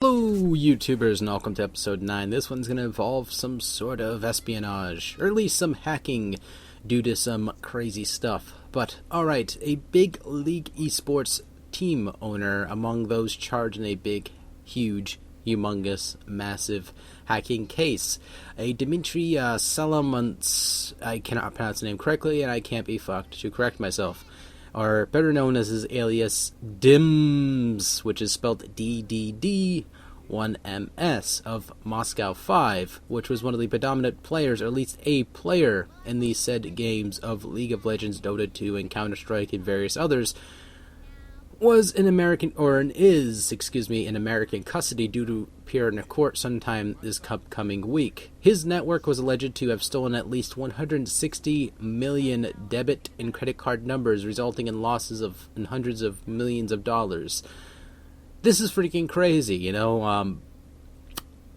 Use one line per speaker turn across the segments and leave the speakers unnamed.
Hello, YouTubers, and welcome to episode 9. This one's going to involve some sort of espionage, or at least some hacking due to some crazy stuff. But, alright, a big league eSports team owner among those charged in a big, huge, humongous, massive hacking case. A Dmitry Salamons, I cannot pronounce the name correctly, and I can't be fucked to correct myself. Or better known as his alias DIMS, which is spelled DDD1MS, of Moscow 5, which was one of the predominant players, or at least a player, in the said games of League of Legends, Dota 2, and Counter-Strike, and various others, was in American custody due to appear in a court sometime this upcoming week. His network was alleged to have stolen at least 160 million debit and credit card numbers, resulting in losses of hundreds of millions of dollars. This is freaking crazy, you know.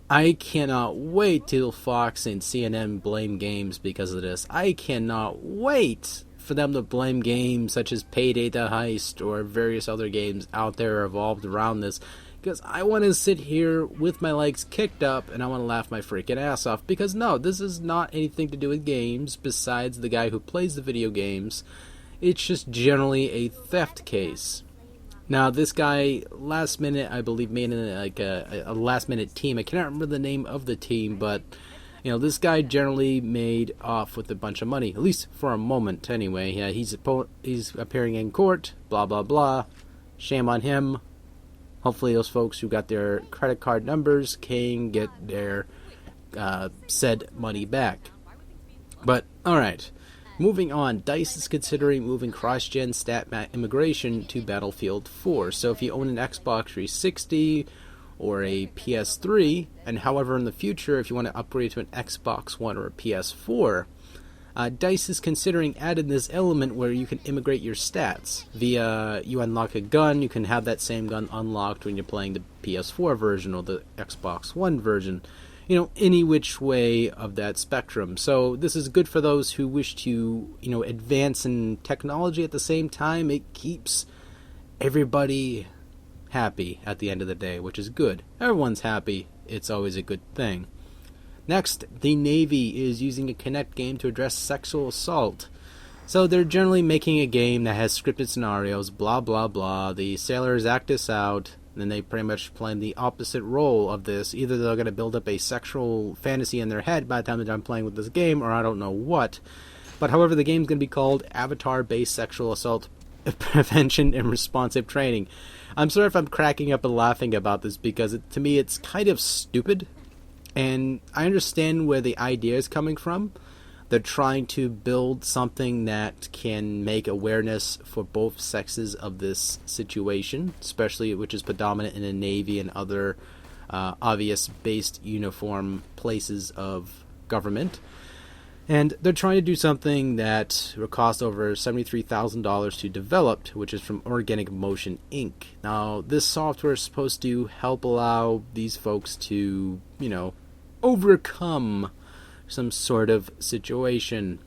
I cannot wait till Fox and CNN blame games because of this. I cannot wait for them to blame games such as Payday the Heist or various other games out there evolved around this, because I want to sit here with my legs kicked up and I want to laugh my freaking ass off, because no, this is not anything to do with games besides the guy who plays the video games. It's just generally a theft case. Now, this guy, last minute, I believe, made a last minute team. I cannot remember the name of the team, but you know, this guy generally made off with a bunch of money, at least for a moment anyway. Yeah, he's appearing in court, blah, blah, blah. Shame on him. Hopefully those folks who got their credit card numbers can get their said money back. But, alright. Moving on, DICE is considering moving cross-gen stat immigration to Battlefield 4. So if you own an Xbox 360 or a PS3, and however in the future if you want to upgrade to an Xbox One or a PS4, DICE is considering adding this element where you can immigrate your stats. Via, you unlock a gun, you can have that same gun unlocked when you're playing the PS4 version or the Xbox One version. You know, any which way of that spectrum. So this is good for those who wish to, you know, advance in technology. At the same time, it keeps everybody happy at the end of the day, which is good. Everyone's happy. It's always a good thing. Next, the Navy is using a Kinect game to address sexual assault. So they're generally making a game that has scripted scenarios, blah, blah, blah. The sailors act this out, and then they pretty much play the opposite role of this. Either they're going to build up a sexual fantasy in their head by the time they're done playing with this game, or I don't know what. But however, the game's going to be called Avatar-Based Sexual Assault Prevention and Responsive Training. I'm sorry if I'm cracking up and laughing about this, because to me it's kind of stupid, and I understand where the idea is coming from. They're trying to build something that can make awareness for both sexes of this situation, especially which is predominant in the Navy and other obvious based uniform places of government. And they're trying to do something that will cost over $73,000 to develop, which is from Organic Motion Inc. Now, this software is supposed to help allow these folks to, you know, overcome some sort of situation.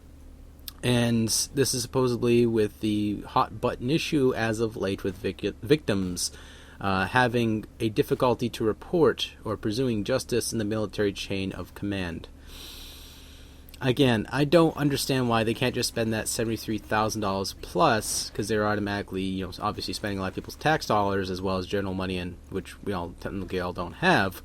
And this is supposedly with the hot button issue as of late with victims having a difficulty to report or pursuing justice in the military chain of command. Again, I don't understand why they can't just spend that $73,000 plus, because they're automatically, you know, obviously spending a lot of people's tax dollars as well as general money, and which we all technically all don't have,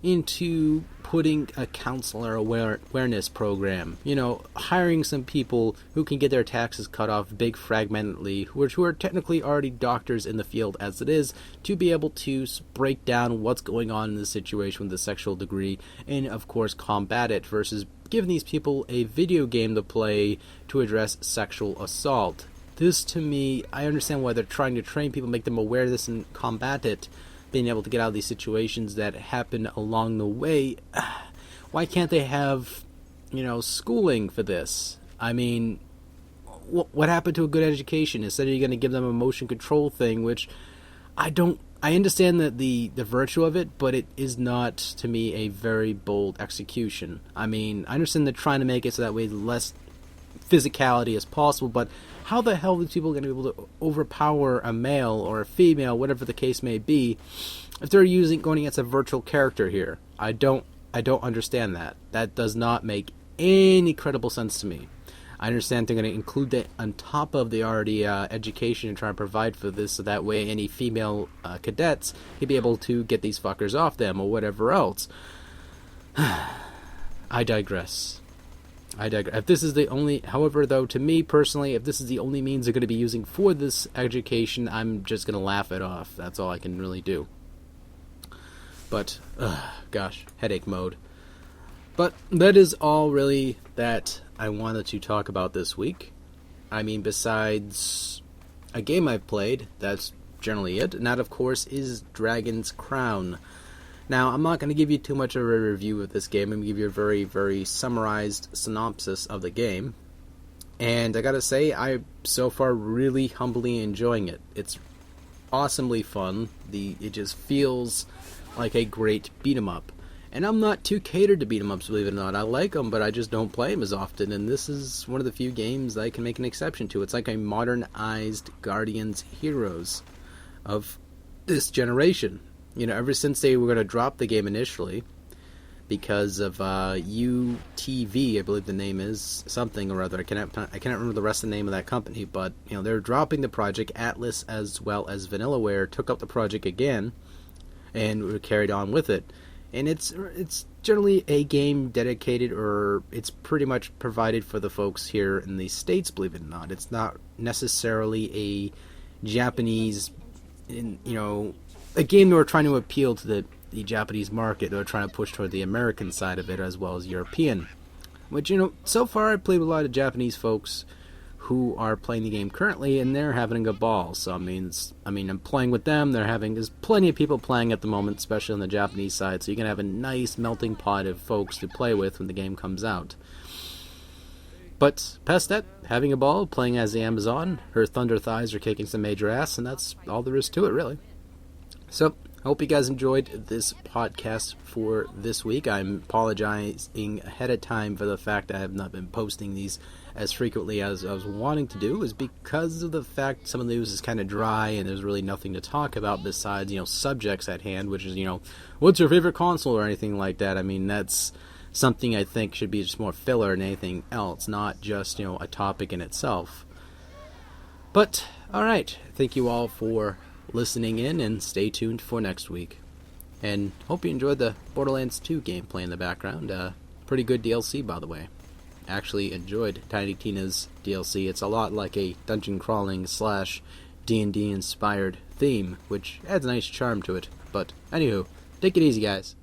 into putting a counselor awareness program. You know, hiring some people who can get their taxes cut off big fragmentedly, who are technically already doctors in the field as it is, to be able to break down what's going on in the situation with the sexual degree, and of course combat it, versus giving these people a video game to play to address sexual assault. This, to me, I understand why they're trying to train people, make them aware of this and combat it, being able to get out of these situations that happen along the way. Why can't they have, you know, schooling for this? I mean, what happened to a good education? Instead, you're going to give them a motion control thing, which I understand that the virtue of it, but it is not, to me, a very bold execution. I mean, I understand they're trying to make it so that way less physicality as possible, but how the hell are these people going to be able to overpower a male or a female, whatever the case may be, if they're going against a virtual character here? I don't understand that. That does not make any credible sense to me. I understand they're going to include that on top of the already education and try to provide for this, so that way any female cadets can be able to get these fuckers off them or whatever else. I digress. If this is the only, however, though, to me personally, if this is the only means they're going to be using for this education, I'm just going to laugh it off. That's all I can really do. But, gosh, headache mode. But that is all really that I wanted to talk about this week. I mean, besides a game I've played, that's generally it. And that, of course, is Dragon's Crown. Now, I'm not going to give you too much of a review of this game. I'm going to give you a very, very summarized synopsis of the game. And I gotta say, I'm so far really humbly enjoying it. It's awesomely fun. It just feels like a great beat-em-up. And I'm not too catered to beat-em-ups, believe it or not. I like them, but I just don't play them as often. And this is one of the few games I can make an exception to. It's like a modernized Guardians Heroes of this generation. You know, ever since they were going to drop the game initially, because of UTV, I believe the name is, something or other. I cannot remember the rest of the name of that company, but you know, they're dropping the project. Atlas as well as Vanillaware took up the project again, and were carried on with it. And it's generally a game dedicated, or it's pretty much provided for the folks here in the States, believe it or not. It's not necessarily a Japanese, a game that we're trying to appeal to the Japanese market. They're trying to push toward the American side of it as well as European. Which, so far I've played with a lot of Japanese folks who are playing the game currently, and they're having a ball. So I mean, I'm playing with them. There's plenty of people playing at the moment, especially on the Japanese side. So you can have a nice melting pot of folks to play with when the game comes out. But past that, having a ball, playing as the Amazon, her thunder thighs are kicking some major ass, and that's all there is to it, really. So, I hope you guys enjoyed this podcast for this week. I'm apologizing ahead of time for the fact I have not been posting these as frequently as I was wanting to do, is because of the fact some of the news is kind of dry and there's really nothing to talk about besides, subjects at hand, which is, what's your favorite console or anything like that. I mean, that's something I think should be just more filler than anything else, not just, a topic in itself. But, alright, thank you all for listening in, and stay tuned for next week. And hope you enjoyed the Borderlands 2 gameplay in the background. Pretty good DLC, by the way. Actually enjoyed Tiny Tina's DLC. It's a lot like a dungeon crawling / D&D inspired theme, which adds a nice charm to it. But anywho, take it easy, guys.